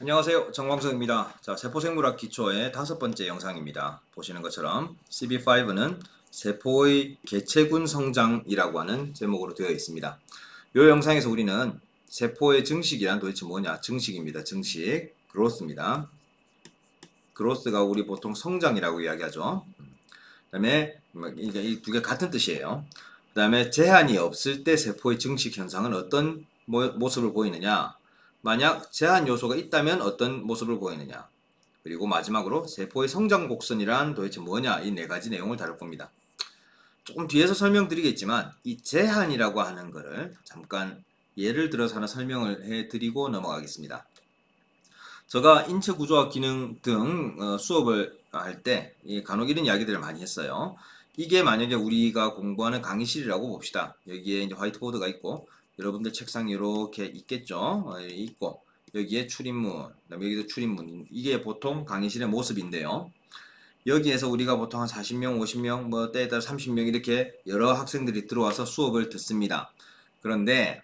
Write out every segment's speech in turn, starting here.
안녕하세요. 정광석입니다. 자, 세포생물학 기초의 5번째 영상입니다. 보시는 것처럼 CB5는 세포의 개체군 성장이라고 하는 제목으로 되어 있습니다. 이 영상에서 우리는 세포의 증식이란 도대체 뭐냐? 증식입니다. 증식. 그로스입니다. 그로스가 우리 보통 성장이라고 이야기하죠. 그 다음에 이제 이 두 개 같은 뜻이에요. 그 다음에 제한이 없을 때 세포의 증식 현상은 어떤 모습을 보이느냐? 만약 제한 요소가 있다면 어떤 모습을 보이느냐? 그리고 마지막으로 세포의 성장 곡선이란 도대체 뭐냐? 이 네 가지 내용을 다룰 겁니다. 조금 뒤에서 설명드리겠지만 이 제한이라고 하는 거를 잠깐 예를 들어서 하나 설명을 해드리고 넘어가겠습니다. 제가 인체 구조학 기능 등 수업을 할 때 간혹 이런 이야기들을 많이 했어요. 이게 만약에 우리가 공부하는 강의실이라고 봅시다. 여기에 이제 화이트보드가 있고 여러분들 책상이 이렇게 있겠죠. 있고 여기에 출입문, 그다음에 여기도 출입문. 이게 보통 강의실의 모습인데요. 여기에서 우리가 보통 한 40명, 50명, 뭐 때에 따라 30명 이렇게 여러 학생들이 들어와서 수업을 듣습니다. 그런데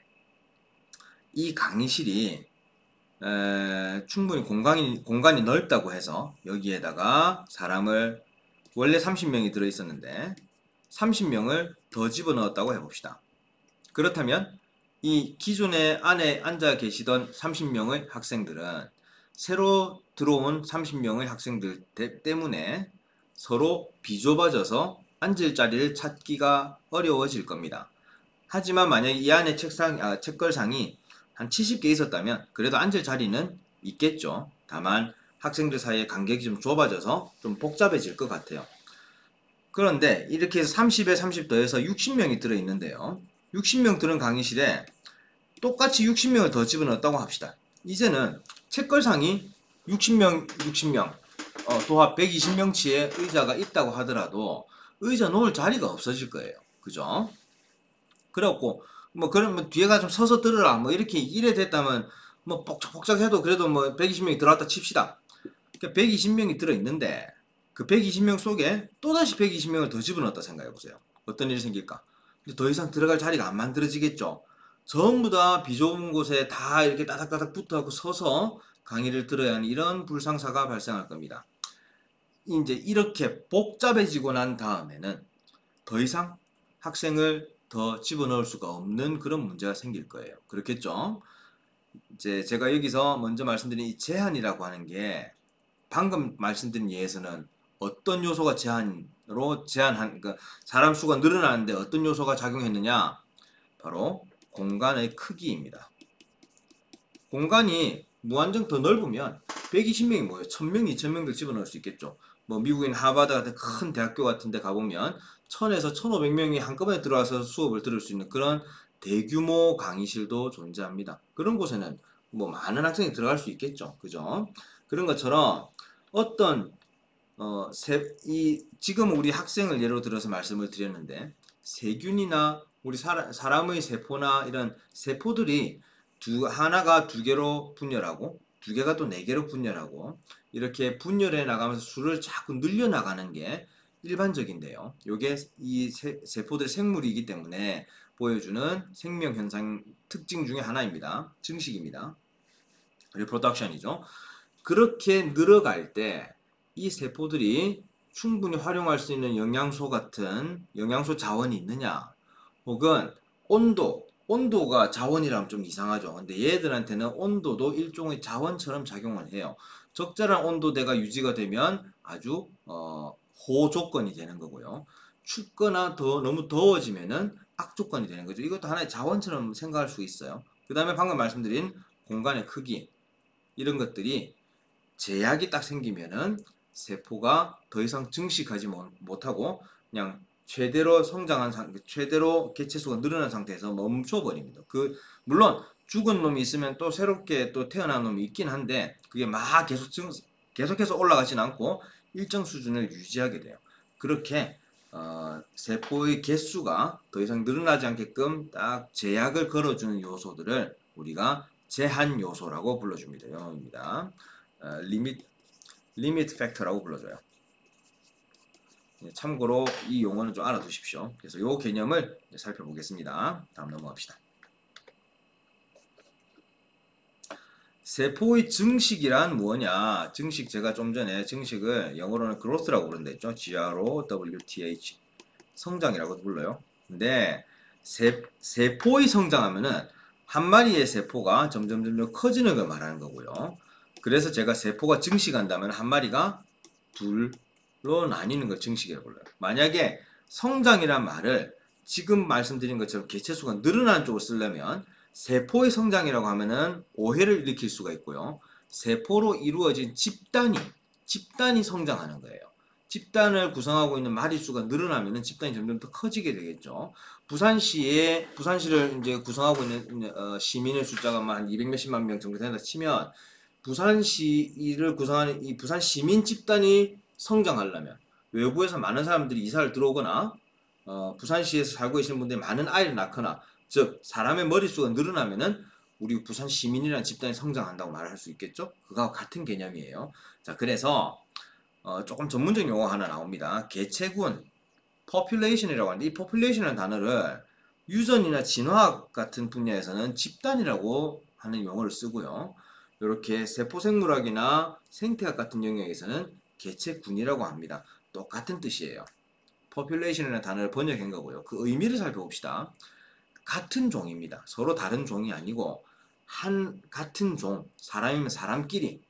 이 강의실이 충분히 공간이 넓다고 해서 여기에다가 사람을 원래 30명이 들어있었는데 30명을 더 집어넣었다고 해봅시다. 그렇다면 이 기존에 안에 앉아 계시던 30명의 학생들은 새로 들어온 30명의 학생들 때문에 서로 비좁아져서 앉을 자리를 찾기가 어려워질 겁니다. 하지만 만약에 이 안에 책걸상이 한 70개 있었다면 그래도 앉을 자리는 있겠죠. 다만 학생들 사이의 간격이 좀 좁아져서 좀 복잡해질 것 같아요. 그런데 이렇게 해서 30에 30 더해서 60명이 들어있는데요. 60명 들은 강의실에 똑같이 60명을 더 집어넣었다고 합시다. 이제는 책걸상이 60명, 도합 120명치의 의자가 있다고 하더라도 의자 놓을 자리가 없어질 거예요. 그죠? 그래갖고 그러면 뒤에가 좀 서서 들으라 이렇게 이래 됐다면 복작복작해도 그래도 120명이 들어왔다 칩시다. 그러니까 120명이 들어있는데 그 120명 속에 또다시 120명을 더 집어넣었다 생각해보세요. 어떤 일이 생길까? 더 이상 들어갈 자리가 안 만들어지겠죠. 전부 다 비좁은 곳에 다 이렇게 따닥따닥 붙어갖고 서서 강의를 들어야 하는 이런 불상사가 발생할 겁니다. 이제 이렇게 복잡해지고 난 다음에는 더 이상 학생을 더 집어넣을 수가 없는 그런 문제가 생길 거예요. 그렇겠죠? 이제 제가 여기서 먼저 말씀드린 이 제한이라고 하는 게 방금 말씀드린 예에서는 어떤 요소가 그러니까 사람 수가 늘어나는데 어떤 요소가 작용했느냐? 바로 공간의 크기입니다. 공간이 무한정 더 넓으면 120명이 뭐예요? 1000명, 2000명도 집어넣을 수 있겠죠. 미국인 하버드 같은 큰 대학교 같은 데 가보면 1000에서 1500명이 한꺼번에 들어와서 수업을 들을 수 있는 그런 대규모 강의실도 존재합니다. 그런 곳에는 많은 학생이 들어갈 수 있겠죠. 그죠? 그런 것처럼 어떤 지금 우리 학생을 예로 들어서 말씀을 드렸는데 세균이나 우리 사람의 세포나 이런 세포들이 하나가 2개로 분열하고 2개가 또 4개로 분열하고 이렇게 분열해 나가면서 수를 자꾸 늘려 나가는 게 일반적인데요. 이게 이 세포들 생물이기 때문에 보여주는 생명 현상 특징 중에 하나입니다. 증식입니다. 리프로덕션이죠. 그렇게 늘어갈 때 이 세포들이 충분히 활용할 수 있는 영양소 같은 영양소 자원이 있느냐, 혹은 온도가 자원이라면 좀 이상하죠. 근데 얘들한테는 온도도 일종의 자원처럼 작용을 해요. 적절한 온도대가 유지가 되면 아주 호조건이 되는 거고요. 춥거나 너무 더워지면은 악조건이 되는 거죠. 이것도 하나의 자원처럼 생각할 수 있어요. 그 다음에 방금 말씀드린 공간의 크기, 이런 것들이 제약이 딱 생기면은 세포가 더 이상 증식하지 못하고 그냥 최대로 최대로 개체수가 늘어난 상태에서 멈춰버립니다. 물론 죽은 놈이 있으면 또 새롭게 또 태어난 놈이 있긴 한데 그게 막 계속해서 올라가진 않고 일정 수준을 유지하게 돼요. 그렇게 세포의 개수가 더 이상 늘어나지 않게끔 딱 제약을 걸어주는 요소들을 우리가 제한 요소라고 불러줍니다. 영어입니다. 리미트 팩터라고 불러줘요. 참고로 이 용어는 좀 알아두십시오. 그래서 이 개념을 살펴보겠습니다. 다음 넘어갑시다. 세포의 증식이란 뭐냐? 증식 제가 좀 전에 증식을 영어로는 growth라고 부른다 했죠. growth 성장이라고 불러요. 근데 세포의 성장하면은 한 마리의 세포가 점점 커지는 걸 말하는 거고요. 그래서 제가 세포가 증식한다면 한 마리가 둘로 나뉘는 걸 증식이라고 불러요. 만약에 성장이란 말을 지금 말씀드린 것처럼 개체수가 늘어나는 쪽으로 쓰려면 세포의 성장이라고 하면은 오해를 일으킬 수가 있고요. 세포로 이루어진 집단이 성장하는 거예요. 집단을 구성하고 있는 마리수가 늘어나면은 집단이 점점 더 커지게 되겠죠. 부산시를 이제 구성하고 있는 시민의 숫자가 한 200 몇십만 명 정도 된다 치면 부산시를 구성하는 이 부산 시민 집단이 성장하려면 외부에서 많은 사람들이 이사를 들어오거나 부산시에서 살고 계시는 분들이 많은 아이를 낳거나 즉 사람의 머릿수가 늘어나면은 우리 부산 시민이라는 집단이 성장한다고 말할 수 있겠죠? 그거와 같은 개념이에요. 자, 그래서 조금 전문적인 용어 하나 나옵니다. 개체군, population이라고 하는데 이 population이라는 단어를 유전이나 진화학 같은 분야에서는 집단이라고 하는 용어를 쓰고요. 이렇게 세포생물학이나 생태학 같은 영역에서는 개체군이라고 합니다. 똑같은 뜻이에요. population이라는 단어를 번역한 거고요. 그 의미를 살펴봅시다. 같은 종입니다. 서로 다른 종이 아니고 같은 종, 사람이면 사람끼리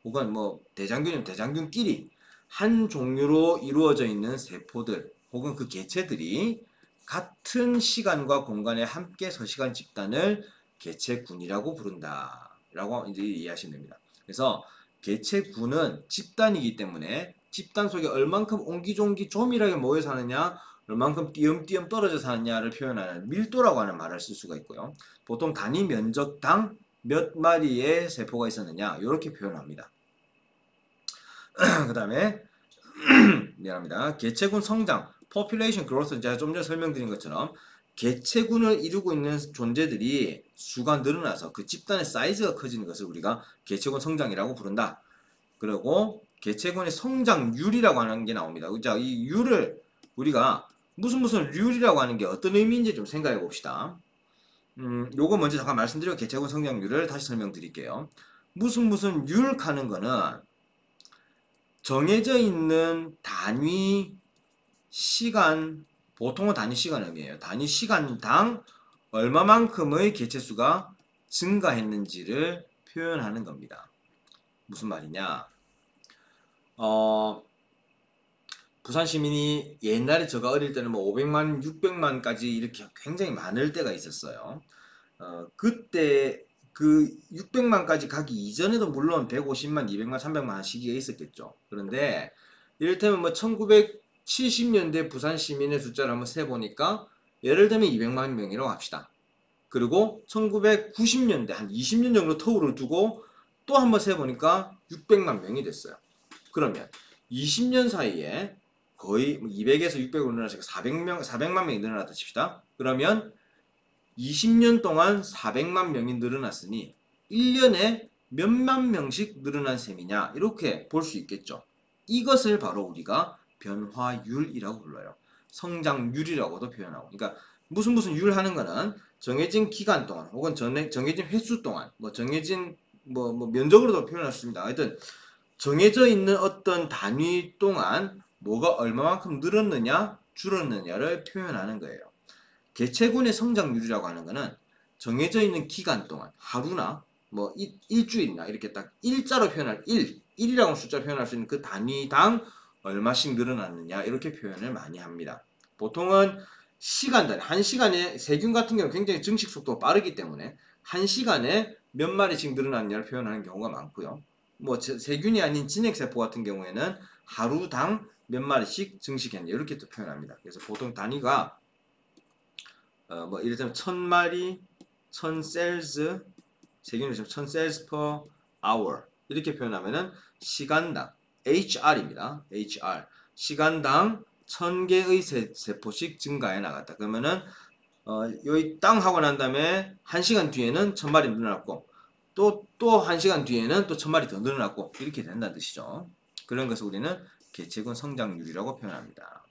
혹은 뭐 대장균이면 대장균끼리 한 종류로 이루어져 있는 세포들 혹은 그 개체들이 같은 시간과 공간에 함께 서식한 집단을 개체군이라고 부른다 라고 이제 이해하시면 됩니다. 그래서 개체군은 집단이기 때문에 집단 속에 얼만큼 옹기종기 조밀하게 모여 사느냐 얼만큼 띄엄띄엄 떨어져 사느냐를 표현하는 밀도라고 하는 말을 쓸 수가 있고요. 보통 단위 면적당 몇 마리의 세포가 있었느냐 이렇게 표현합니다. 그 다음에 미안합니다. 개체군 성장, population growth 제가 좀 전에 설명드린 것처럼 개체군을 이루고 있는 존재들이 수가 늘어나서 그 집단의 사이즈가 커지는 것을 우리가 개체군 성장이라고 부른다. 그리고 개체군의 성장률이라고 하는 게 나옵니다. 자, 이 율을 우리가 무슨 률이라고 하는 게 어떤 의미인지 좀 생각해 봅시다. 요거 먼저 잠깐 말씀드리고 개체군 성장률을 다시 설명드릴게요. 무슨 율 하는 거는 정해져 있는 단위 시간, 보통은 단위 시간 의미예요. 단위 시간당 얼마만큼의 개체수가 증가했는지를 표현하는 겁니다. 무슨 말이냐? 부산 시민이 옛날에 제가 어릴 때는 뭐 500만, 600만까지 이렇게 굉장히 많을 때가 있었어요. 그때 그 600만까지 가기 이전에도 물론 150만, 200만, 300만 시기가 있었겠죠. 그런데 이를테면 뭐 1970년대 부산 시민의 숫자를 한번 세보니까 예를 들면 200만 명이라고 합시다. 그리고 1990년대 한 20년 정도 터울을 두고 또 한번 세보니까 600만 명이 됐어요. 그러면 20년 사이에 거의 200에서 600으로 늘어나서 400만 명이 늘어났다 칩시다. 그러면 20년 동안 400만 명이 늘어났으니 1년에 몇만 명씩 늘어난 셈이냐 이렇게 볼 수 있겠죠. 이것을 바로 우리가 변화율이라고 불러요. 성장률이라고도 표현하고. 그러니까 무슨 율 하는 거는 정해진 기간 동안 혹은 정해진 횟수 동안 뭐 정해진 뭐 면적으로도 표현할 수 있습니다. 하여튼 정해져 있는 어떤 단위 동안 뭐가 얼마만큼 늘었느냐 줄었느냐를 표현하는 거예요. 개체군의 성장률이라고 하는 거는 정해져 있는 기간 동안 하루나 뭐 일주일이나 이렇게 딱 일자로 표현할 1이라고 하는 숫자로 표현할 수 있는 그 단위당 얼마씩 늘어났느냐 이렇게 표현을 많이 합니다. 보통은 시간 단위, 한 시간에 세균 같은 경우는 굉장히 증식 속도가 빠르기 때문에 한 시간에 몇 마리씩 늘어났냐를 표현하는 경우가 많고요. 뭐 세균이 아닌 진핵세포 같은 경우에는 하루당 몇 마리씩 증식했냐 이렇게 또 표현합니다. 그래서 보통 단위가 뭐 이를테면 1000마리, 1000셀즈, 세균을 1000셀즈 per hour 이렇게 표현하면은 시간당 HR입니다. HR 시간당 1000개의 세포씩 증가해 나갔다. 그러면은 여기 땅 하고 난 다음에 1시간 뒤에는 1000마리 늘어났고 또 1시간 뒤에는 또 1000마리 더 늘어났고 이렇게 된다는 뜻이죠. 그런 것을 우리는 개체군 성장률이라고 표현합니다.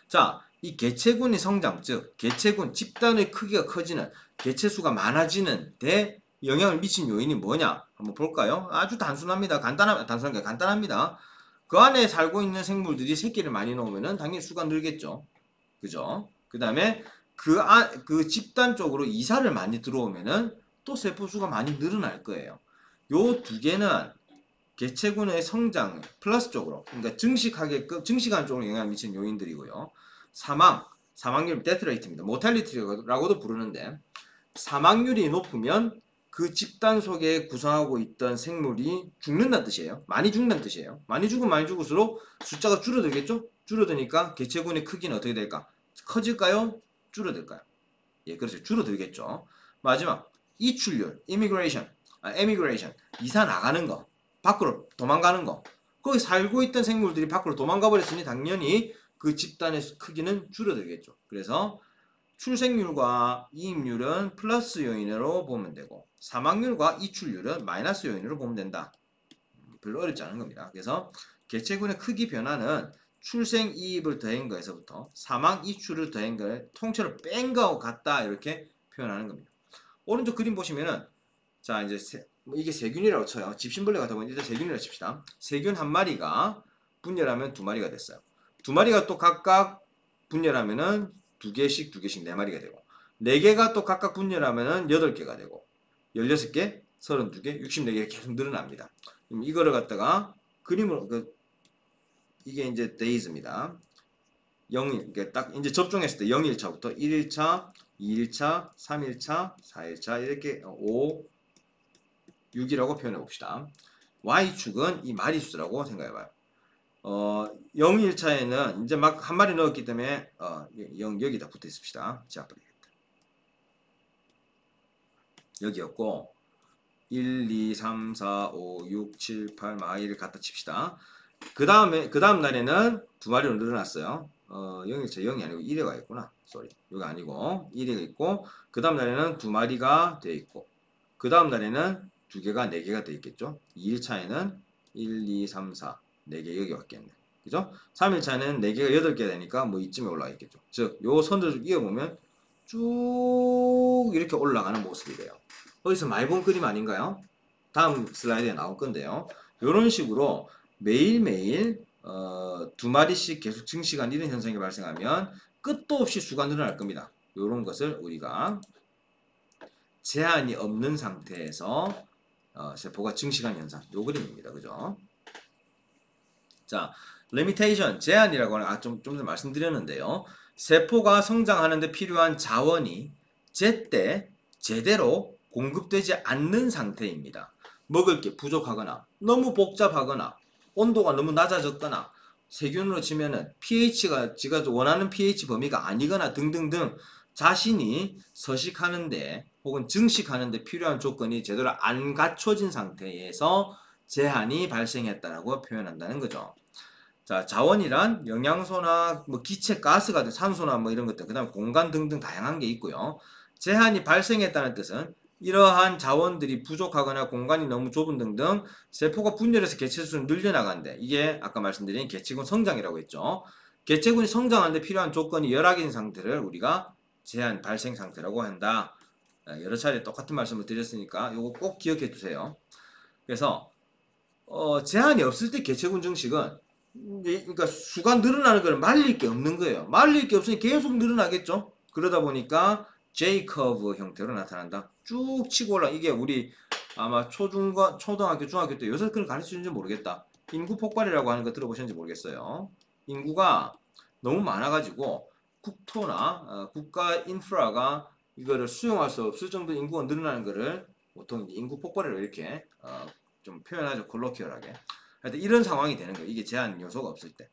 자, 이 개체군의 성장, 즉 개체군 집단의 크기가 커지는 개체수가 많아지는 데 영향을 미친 요인이 뭐냐? 한번 볼까요? 아주 단순합니다. 간단합니다. 그 안에 살고 있는 생물들이 새끼를 많이 놓으면은 당연히 수가 늘겠죠. 그죠? 그 다음에 그 집단 쪽으로 이사를 많이 들어오면은 또 세포 수가 많이 늘어날 거예요. 요 두 개는 개체군의 성장 플러스 쪽으로, 그러니까 증식한 쪽으로 영향을 미치는 요인들이고요. 사망률 데스 레이트입니다. 모탈리티라고도 부르는데, 사망률이 높으면 그 집단 속에 구성하고 있던 생물이 죽는다는 뜻이에요. 많이 죽는다는 뜻이에요. 많이 죽을수록 숫자가 줄어들겠죠? 줄어드니까 개체군의 크기는 어떻게 될까? 커질까요? 줄어들까요? 예, 그렇죠. 줄어들겠죠. 마지막, 이출률, 에미그레이션, 이사 나가는 거, 밖으로 도망가는 거. 거기 살고 있던 생물들이 밖으로 도망가 버렸으니 당연히 그 집단의 크기는 줄어들겠죠. 그래서 출생률과 이입률은 플러스 요인으로 보면 되고, 사망률과 이출률은 마이너스 요인으로 보면 된다. 별로 어렵지 않은 겁니다. 그래서 개체군의 크기 변화는 출생 이입을 더한 거에서부터 사망 이출을 더한 걸 통째로 뺀 거하고 같다, 이렇게 표현하는 겁니다. 오른쪽 그림 보시면은, 자 이제 이게 세균이라고 쳐요. 집신벌레 같아 보이는데 일단 세균이라고 칩시다. 세균 한 마리가 분열하면 두 마리가 됐어요. 두 마리가 또 각각 분열하면은 두 개씩 네 마리가 되고, 네 개가 또 각각 분열하면은 8개가 되고, 16개, 32개, 64개 계속 늘어납니다. 그럼 이거를 갖다가 그림으로, 이게 이제 days입니다. 0일, 그러니까 딱 이제 접종했을 때 0일차부터 1일차, 2일차, 3일차, 4일차 이렇게 5, 6이라고 표현해 봅시다. Y축은 이 마리수라고 생각해 봐요. 0일차에는 이제 막 한 마리 넣었기 때문에 0 여기다 붙어 있읍시다. 자, 여기였고 1, 2, 3, 4, 5, 6, 7, 8, 막 이를 갖다 칩시다. 그 다음 날에는 두 마리로 늘어났어요. 0일차 0이 아니고 1회가 있구나. 여기 아니고 1회가 있고, 그 다음 날에는 두 마리가 돼 있고, 그 다음 날에는 두 개가 4개가 돼 있겠죠. 2일차에는 1, 2, 3, 4, 4개 여기 왔겠네. 그죠? 3일차는 4개가 8개 되니까 뭐 이쯤에 올라가 있겠죠. 즉, 요 선들 쭉 이어보면 쭉 이렇게 올라가는 모습이 돼요. 어디서 많이 본 그림 아닌가요? 다음 슬라이드에 나올 건데요. 이런 식으로 매일매일 두 마리씩 계속 증식한 이런 현상이 발생하면 끝도 없이 수가 늘어날 겁니다. 이런 것을 우리가 제한이 없는 상태에서 세포가 증식한 현상, 요 그림입니다. 그죠? 자, limitation, 제한이라고 하는, 좀 전에 말씀드렸는데요. 세포가 성장하는데 필요한 자원이 제때 제대로 공급되지 않는 상태입니다. 먹을 게 부족하거나 너무 복잡하거나 온도가 너무 낮아졌거나 세균으로 치면은 pH가 지가 원하는 pH 범위가 아니거나 등등등 자신이 서식하는데 혹은 증식하는데 필요한 조건이 제대로 안 갖춰진 상태에서 제한이 발생했다라고 표현한다는 거죠. 자, 자원이란 영양소나 뭐 기체 가스 같은 산소나 뭐 이런 것들, 그 다음에 공간 등등 다양한 게 있고요. 제한이 발생했다는 뜻은 이러한 자원들이 부족하거나 공간이 너무 좁은 등등 세포가 분열해서 개체수는 늘려나간대. 이게 아까 말씀드린 개체군 성장이라고 했죠. 개체군이 성장하는데 필요한 조건이 열악인 상태를 우리가 제한 발생 상태라고 한다. 여러 차례 똑같은 말씀을 드렸으니까 이거 꼭 기억해 두세요. 그래서 제한이 없을 때 개체군 증식은 그러니까 수가 늘어나는 걸 말릴 게 없는 거예요. 말릴 게 없으니 계속 늘어나겠죠. 그러다 보니까 J 커브 형태로 나타난다. 쭉 치고 올라. 이게 우리 아마 초등학교, 중학교 때 요새 그걸 가르치는지 모르겠다. 인구 폭발이라고 하는 거 들어보셨는지 모르겠어요. 인구가 너무 많아가지고 국토나 국가 인프라가 이거를 수용할 수 없을 정도 인구가 늘어나는 거를 보통 인구 폭발이라고 이렇게 좀 표현하죠. 콜로키얼하게. 하여튼 이런 상황이 되는 거예요. 이게 제한 요소가 없을 때.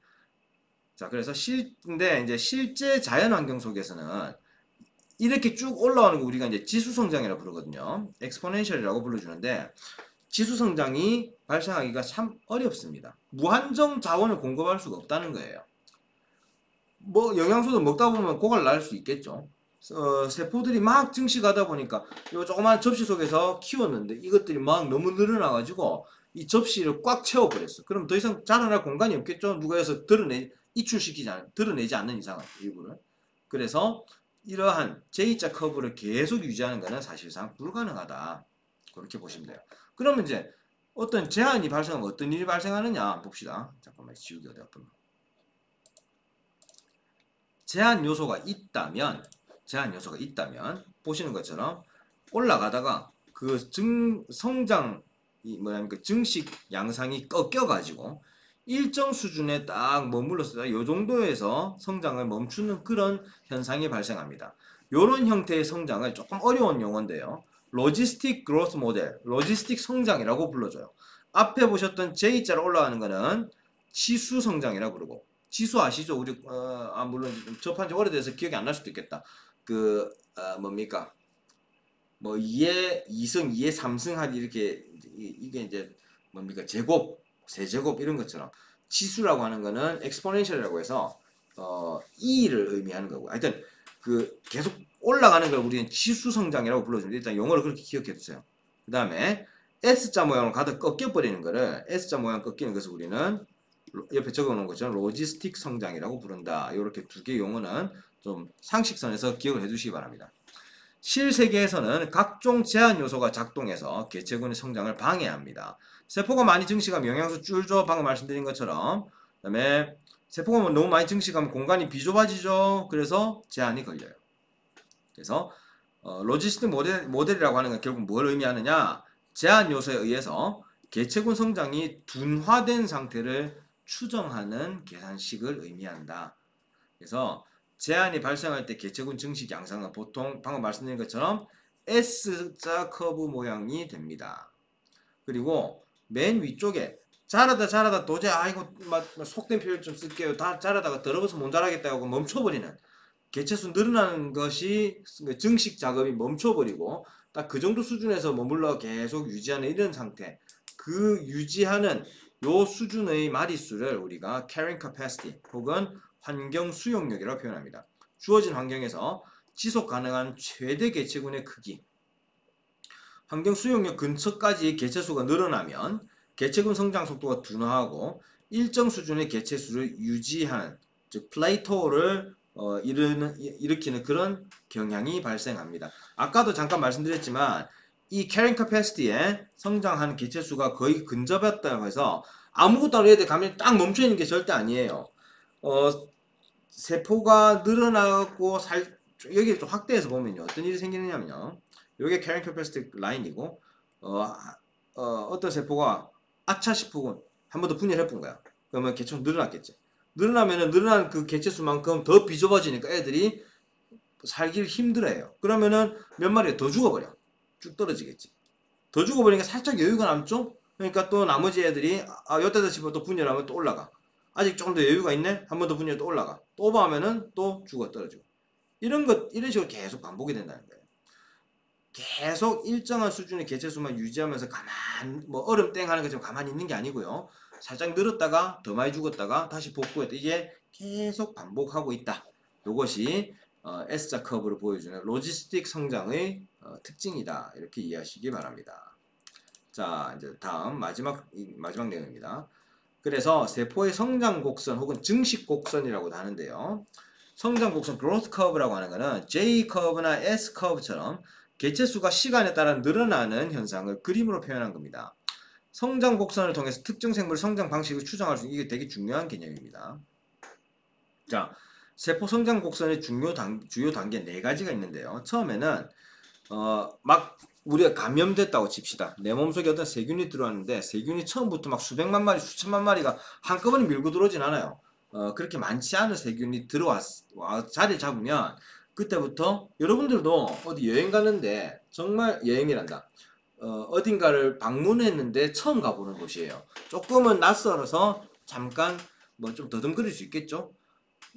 자, 그래서 근데 이제 실제 자연 환경 속에서는 이렇게 쭉 올라오는 거 우리가 이제 지수 성장이라고 부르거든요. 엑스포넨셜이라고 불러주는데, 지수 성장이 발생하기가 참 어렵습니다. 무한정 자원을 공급할 수가 없다는 거예요. 뭐 영양소도 먹다 보면 고갈 날 수 있겠죠. 세포들이 막 증식하다 보니까 요 조그만 접시 속에서 키웠는데 이것들이 막 너무 늘어나가지고 이 접시를 꽉 채워버렸어. 그럼 더 이상 자라날 공간이 없겠죠. 누가 해서 드러내지 않는 이상은 일부를. 그래서 이러한 J자 커브를 계속 유지하는 것은 사실상 불가능하다. 그렇게 보시면 돼요. 그러면 이제 어떤 제한이 발생하면 어떤 일이 발생하느냐 봅시다. 잠깐만 지우기 어디 아프나. 제한 요소가 있다면 보시는 것처럼 올라가다가 그 성장 뭐냐면 증식 양상이 꺾여가지고 일정 수준에 딱 머물렀을 요 정도에서 성장을 멈추는 그런 현상이 발생합니다. 이런 형태의 성장을 조금 어려운 용어인데요. 로지스틱 그로스 모델, 로지스틱 성장이라고 불러줘요. 앞에 보셨던 J자로 올라가는 거는 지수 성장이라고 부르고, 지수 아시죠? 우리 물론 접한 지 오래돼서 기억이 안 날 수도 있겠다. 뭡니까? 뭐 2의 2승, 2의 3승 하기 이렇게 이게 이제 뭡니까? 제곱, 세제곱 이런 것처럼 지수라고 하는 거는 exponential이라고 해서 e를 의미하는 거고. 하여튼 계속 올라가는 걸 우리는 지수 성장이라고 불러줍니다. 일단 용어를 그렇게 기억해 두세요. 그다음에 S자 모양으로 가득 꺾여 버리는 거를 S자 모양 꺾이는 것을 우리는 옆에 적어 놓은 것처럼 로지스틱 성장이라고 부른다. 이렇게 두 개 용어는 좀 상식선에서 기억을 해 주시기 바랍니다. 실세계에서는 각종 제한 요소가 작동해서 개체군의 성장을 방해합니다. 세포가 많이 증식하면 영양소 줄죠. 방금 말씀드린 것처럼. 그다음에 세포가 너무 많이 증식하면 공간이 비좁아지죠. 그래서 제한이 걸려요. 그래서 로지스틱 모델이라고 하는 건 결국 뭘 의미하느냐? 제한 요소에 의해서 개체군 성장이 둔화된 상태를 추정하는 계산식을 의미한다. 그래서 제한이 발생할 때 개체군 증식 양상은 보통 방금 말씀드린 것처럼 S자 커브 모양이 됩니다. 그리고 맨 위쪽에 자라다 도저히 이거 속된 표현 좀 쓸게요. 다 자라다가 더러워서 못 자라겠다 하고 멈춰버리는, 개체수 늘어나는 것이 증식 작업이 멈춰버리고 딱 그 정도 수준에서 머물러 계속 유지하는 이런 상태, 그 유지하는 요 수준의 마리수를 우리가 carrying capacity 혹은 환경 수용력이라고 표현합니다. 주어진 환경에서 지속 가능한 최대 개체군의 크기, 환경 수용력 근처까지 개체수가 늘어나면 개체군 성장 속도가 둔화하고 일정 수준의 개체수를 유지하는, 즉 플레이토를 일으키는 그런 경향이 발생합니다. 아까도 잠깐 말씀드렸지만 이 carrying capacity에 성장한 개체수가 거의 근접했다고 해서 아무것도 안 해도 가만히 딱 멈춰 있는 게 절대 아니에요. 세포가 늘어나고 여기 좀 확대해서 보면요, 어떤 일이 생기느냐면요, 이게 carrying capacity 라인이고 어떤 세포가 아차 싶으면 한 번 더 분열해 본 거야. 그러면 개체수 늘어났겠지. 늘어나면은 늘어난 그 개체수만큼 더 비좁아지니까 애들이 살기를 힘들어해요. 그러면은 몇 마리가 더 죽어버려. 쭉 떨어지겠지. 더 죽어버리니까 살짝 여유가 남죠? 그러니까 또 나머지 애들이 여기다 집어 또 분열하면 또 올라가. 아직 조금 더 여유가 있네? 한 번 더 분열 또 올라가. 또 오버하면은 또 죽어 떨어지고. 이런 식으로 계속 반복이 된다는 거예요. 계속 일정한 수준의 개체수만 유지하면서 얼음 땡 하는 것처럼 가만히 있는 게 아니고요. 살짝 늘었다가 더 많이 죽었다가 다시 복구했다. 이게 계속 반복하고 있다. 이것이 S자 커브를 보여주는 로지스틱 성장의 특징이다. 이렇게 이해하시기 바랍니다. 자, 이제 다음 마지막 내용입니다. 그래서 세포의 성장 곡선 혹은 증식 곡선이라고도 하는데요. 성장 곡선 growth curve라고 하는 것은 J 커브나 S 커브처럼 개체수가 시간에 따라 늘어나는 현상을 그림으로 표현한 겁니다. 성장 곡선을 통해서 특정 생물의 성장 방식을 추정할 수 있는, 이게 되게 중요한 개념입니다. 자, 세포 성장 곡선의 주요 단계 4가지가 있는데요. 처음에는 우리가 감염됐다고 칩시다. 내 몸속에 어떤 세균이 들어왔는데 세균이 처음부터 막 수백만 마리, 수천만 마리가 한꺼번에 밀고 들어오진 않아요. 그렇게 많지 않은 세균이 자리 잡으면 그때부터 여러분들도 어디 여행 가는데, 정말 여행이란다, 어딘가를 방문했는데 처음 가보는 곳이에요. 조금은 낯설어서 잠깐 좀 더듬거릴 수 있겠죠.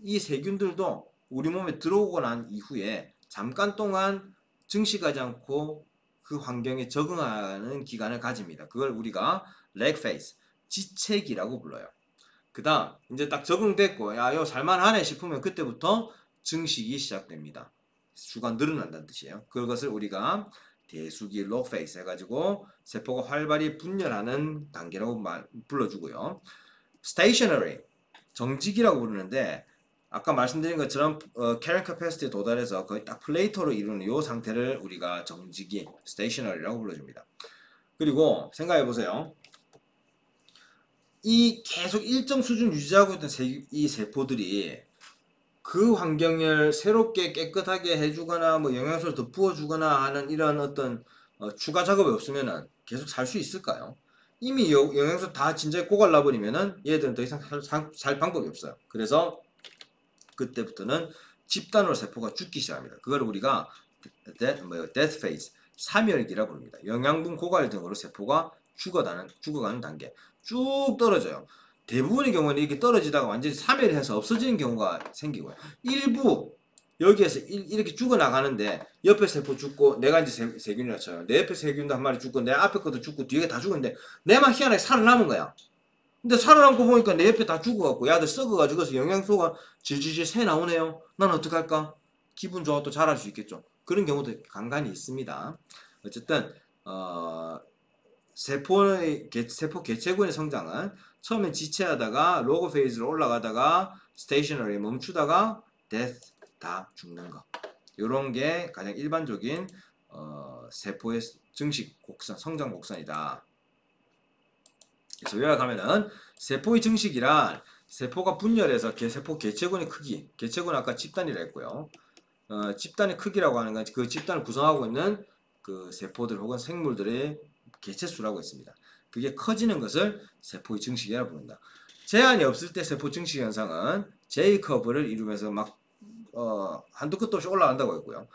이 세균들도 우리 몸에 들어오고 난 이후에 잠깐 동안 증식하지 않고 그 환경에 적응하는 기간을 가집니다. 그걸 우리가 leg phase, 지체기라고 불러요. 그 다음 이제 딱 적응됐고 이거 살만하네 싶으면 그때부터 증식이 시작됩니다. 수가 늘어난다는 뜻이에요. 그것을 우리가 대수기 log phase 해가지고 세포가 활발히 분열하는 단계라고 불러주고요. stationary, 정직이라고 부르는데 아까 말씀드린 것처럼 캐리잉 캐패시티에 도달해서 거의 딱 플레이토를 이루는 이 상태를 우리가 정지기, 스테이셔너리라고 불러줍니다. 그리고 생각해 보세요. 이 계속 일정 수준 유지하고 있던 이 세포들이 그 환경을 새롭게 깨끗하게 해주거나 뭐 영양소를 더 부어주거나 하는 이런 어떤 추가 작업이 없으면은 계속 살 수 있을까요? 이미 영양소 다 진작에 고갈나 버리면은 얘들은 더 이상 살 방법이 없어요. 그래서 그때부터는 집단으로 세포가 죽기 시작합니다. 그걸 우리가 death phase, 사멸기라고 부릅니다. 영양분 고갈 등으로 세포가 죽어가는 단계. 쭉 떨어져요. 대부분의 경우는 이렇게 떨어지다가 완전히 사멸해서 없어지는 경우가 생기고요. 일부 여기에서 이렇게 죽어나가는데 옆에 세포 죽고 내가 이제 세균이라 쳐요. 내 옆에 세균도 한 마리 죽고 내 앞에 것도 죽고 뒤에 다 죽었는데 내만 희한하게 살아남은 거야. 근데 살아남고 보니까 내 옆에 다 죽어갖고 야들 썩어가지고 영양소가 질질질 새 나오네요. 난 어떡할까? 기분 좋아 또 잘할 수 있겠죠. 그런 경우도 간간히 있습니다. 어쨌든 세포 개체군의 성장은 처음엔 지체하다가 로그 페이즈로 올라가다가 스테이셔너리 멈추다가 데스 다 죽는 거. 요런 게 가장 일반적인 세포의 증식 곡선, 성장 곡선이다. 그래서 요약하면은 세포의 증식이란 세포가 분열해서 세포 개체군의 크기, 개체군 아까 집단이라 했고요. 집단의 크기라고 하는 건 그 집단을 구성하고 있는 그 세포들 혹은 생물들의 개체수라고 했습니다. 그게 커지는 것을 세포의 증식이라고 부른다. 제한이 없을 때 세포 증식 현상은 J 커브를 이루면서 막 한두 끝도 없이 올라간다고 했고요.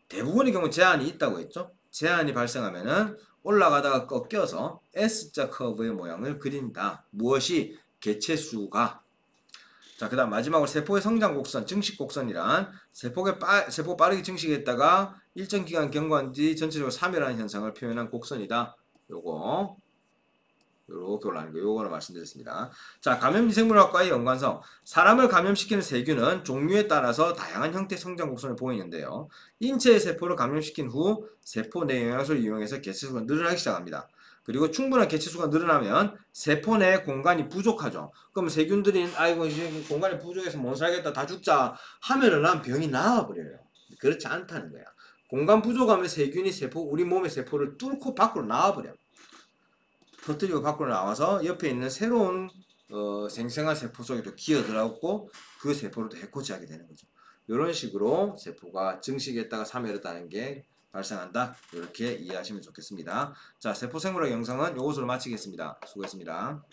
대부분의 경우 제한이 있다고 했죠. 제한이 발생하면은 올라가다가 꺾여서 S자 커브의 모양을 그린다. 무엇이? 개체수가. 자, 그 다음 마지막으로 세포의 성장 곡선, 증식 곡선이란 세포 빠르게 증식했다가 일정 기간 경과한 뒤 전체적으로 사멸하는 현상을 표현한 곡선이다. 요거 요렇게 올라가는 거 요거를 말씀드렸습니다. 자, 감염미생물학과의 연관성. 사람을 감염시키는 세균은 종류에 따라서 다양한 형태의 성장 곡선을 보이는데요. 인체의 세포를 감염시킨 후 세포 내 영양소를 이용해서 개체수가 늘어나기 시작합니다. 그리고 충분한 개체수가 늘어나면 세포 내 공간이 부족하죠. 그럼 세균들이 아이고 이제 공간이 부족해서 못 살겠다 다 죽자 하면은 난 병이 나와버려요. 그렇지 않다는 거야. 공간 부족하면 세균이 우리 몸의 세포를 뚫고 밖으로 나와버려. 터뜨리고 밖으로 나와서 옆에 있는 새로운 생생한 세포 속에도 기어들어가고 그 세포를 또 해코지하게 되는 거죠. 이런 식으로 세포가 증식했다가 사멸했다는 게 발생한다. 이렇게 이해하시면 좋겠습니다. 자, 세포생물학 영상은 이것으로 마치겠습니다. 수고했습니다.